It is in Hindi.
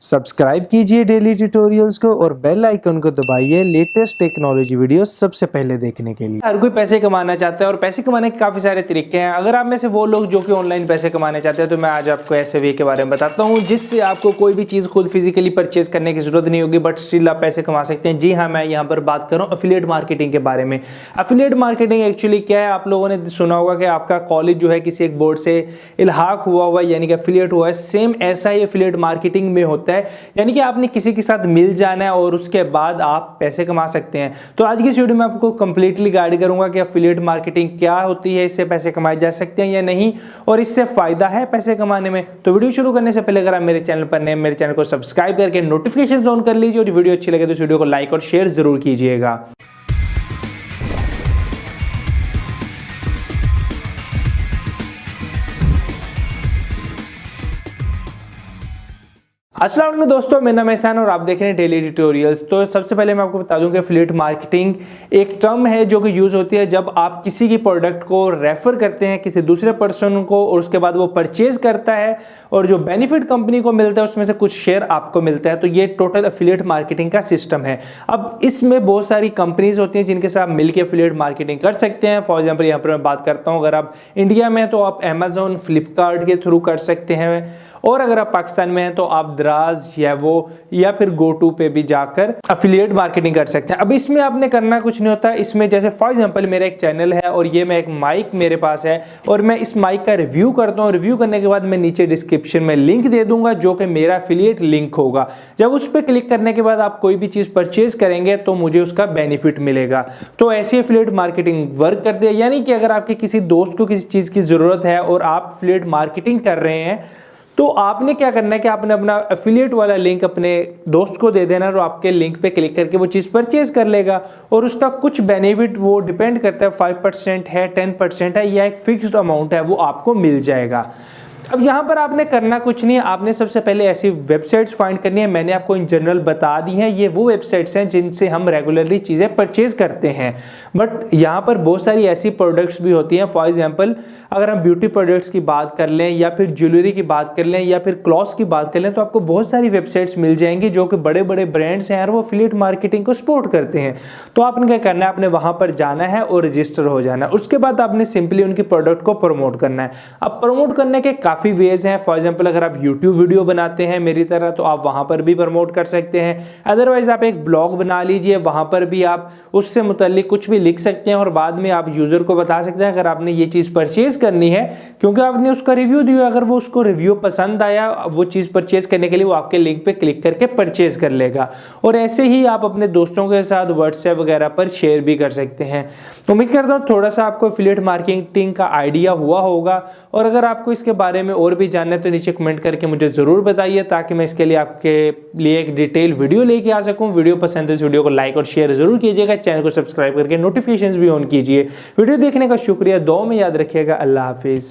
सब्सक्राइब कीजिए डेली ट्यूटोरियल्स को और बेल आइकन को दबाइए लेटेस्ट टेक्नोलॉजी वीडियो सबसे पहले देखने के लिए। हर कोई पैसे कमाना चाहता है और पैसे कमाने के काफ़ी सारे तरीके हैं। अगर आप में से वो लोग जो कि ऑनलाइन पैसे कमाने चाहते हैं तो मैं आज आपको ऐसे वे के बारे में बताता हूं जिससे आपको कोई भी चीज़ खुद फिजिकली परचेज करने की जरूरत नहीं होगी, बट स्टिल आप पैसे कमा सकते हैं। जी हाँ, मैं यहाँ पर बात कर रहा हूँ एफिलिएट मार्केटिंग के बारे में। एफिलिएट मार्केटिंग एक्चुअली क्या है, आप लोगों ने सुना होगा कि आपका कॉलेज जो है किसी एक बोर्ड से इल्हाक हुआ यानी कि एफिलिएट हुआ है। सेम ऐसा ही एफिलिएट मार्केटिंग में होता है, यानी कि आपने किसी के साथ मिल जाना है और उसके बाद आप पैसे कमा सकते हैं। तो आज की इस वीडियो में आपको कंप्लीटली गाइड करूंगा कि एफिलिएट मार्केटिंग क्या होती है, इससे पैसे कमाए जा सकते हैं या नहीं, और इससे फायदा है पैसे कमाने में। तो वीडियो शुरू करने से पहले अगर आप मेरे चैनल पर नए, मेरे चैनल को सब्सक्राइब करके नोटिफिकेशन ऑन कर लीजिए और वीडियो अच्छी लगे तो इस वीडियो को लाइक और शेयर जरूर कीजिएगा। अस्सलाम वालेकुम दोस्तों, मेरा नाम एहसान और आप देख रहे हैं डेली ट्यूटोरियल्स। तो सबसे पहले मैं आपको बता दूं कि एफिलिएट मार्केटिंग एक टर्म है जो कि यूज़ होती है जब आप किसी की प्रोडक्ट को रेफर करते हैं किसी दूसरे पर्सन को और उसके बाद वो परचेज करता है और जो बेनिफिट कंपनी को मिलता है उसमें से कुछ शेयर आपको मिलता है। तो ये टोटल एफिलिएट मार्केटिंग का सिस्टम है। अब इसमें बहुत सारी कंपनीज होती हैं जिनके साथ मिलकर एफिलिएट मार्केटिंग कर सकते हैं। फॉर एग्जाम्पल यहाँ पर मैं बात करता हूँ, अगर आप इंडिया में हैं तो आप अमेजोन, फ्लिपकार्ट के थ्रू कर सकते हैं, और अगर आप पाकिस्तान में हैं तो आप दराज या फिर गोटू पे भी जाकर एफिलिएट मार्केटिंग कर सकते हैं। अब इसमें आपने करना कुछ नहीं होता। इसमें जैसे फॉर एग्जांपल मेरा एक चैनल है और ये मैं एक माइक मेरे पास है और मैं इस माइक का रिव्यू करता हूँ। रिव्यू करने के बाद मैं नीचे डिस्क्रिप्शन में लिंक दे दूंगा जो कि मेरा एफिलिएट लिंक होगा। जब उस पर क्लिक करने के बाद आप कोई भी चीज़ परचेज करेंगे तो मुझे उसका बेनिफिट मिलेगा। तो ऐसी एफिलिएट मार्केटिंग वर्क करती है, यानी कि अगर आपके किसी दोस्त को किसी चीज़ की ज़रूरत है और आप एफिलिएट मार्केटिंग कर रहे हैं तो आपने क्या करना है कि आपने अपना एफिलिएट वाला लिंक अपने दोस्त को दे देना और आपके लिंक पे क्लिक करके वो चीज़ परचेज कर लेगा और उसका कुछ बेनिफिट वो डिपेंड करता है 5% है, 10% है या एक फिक्स्ड अमाउंट है, वो आपको मिल जाएगा। अब यहाँ पर आपने करना कुछ नहीं है, आपने सबसे पहले ऐसी वेबसाइट्स फाइंड करनी है। मैंने आपको इन जनरल बता दी हैं, ये वो वेबसाइट्स हैं जिनसे हम रेगुलरली चीज़ें परचेज करते हैं। बट यहाँ पर बहुत सारी ऐसी प्रोडक्ट्स भी होती हैं। फॉर एग्जांपल अगर हम ब्यूटी प्रोडक्ट्स की बात कर लें या फिर ज्वेलरी की बात कर लें या फिर क्लॉथ्स की बात कर लें तो आपको बहुत सारी वेबसाइट्स मिल जाएंगी जो कि बड़े बड़े ब्रांड्स हैं और वो एफिलिएट मार्केटिंग को सपोर्ट करते हैं। तो आपने क्या करना है, आपने वहाँ पर जाना है और रजिस्टर हो जाना है। उसके बाद आपने सिंपली उनकी प्रोडक्ट को प्रमोट करना है। अब प्रमोट करने के काफ़ी वेज हैं। फॉर एग्जांपल अगर आप यूट्यूब वीडियो बनाते हैं मेरी तरह तो आप वहाँ पर भी प्रमोट कर सकते हैं। अदरवाइज आप एक ब्लॉग बना लीजिए, वहाँ पर भी आप उससे मुतल्लिक कुछ भी लिख सकते हैं और बाद में आप यूज़र को बता सकते हैं अगर आपने ये चीज़ परचेज करनी है, क्योंकि आपने उसका रिव्यू दिया। अगर वो उसको रिव्यू पसंद आया वो चीज़ परचेज करने के लिए वो आपके लिंक पे क्लिक करके परचेज कर लेगा। और ऐसे ही आप अपने दोस्तों के साथ व्हाट्सएप वगैरह पर शेयर भी कर सकते हैं। उम्मीद करता हूँ थोड़ा सा आपको एफिलिएट मार्केटिंग का आइडिया हुआ होगा, और अगर आपको इसके बारे में और भी जानना है तो नीचे कमेंट करके मुझे ज़रूर बताइए ताकि मैं इसके लिए आपके लिए एक डिटेल वीडियो लेके आ सकूं। वीडियो पसंद है तो वीडियो को लाइक और शेयर जरूर कीजिएगा, चैनल को सब्सक्राइब करके नोटिफिकेशंस भी ऑन कीजिए। वीडियो देखने का शुक्रिया, दुआ में याद रखिएगा। अल्लाह हाफिज़।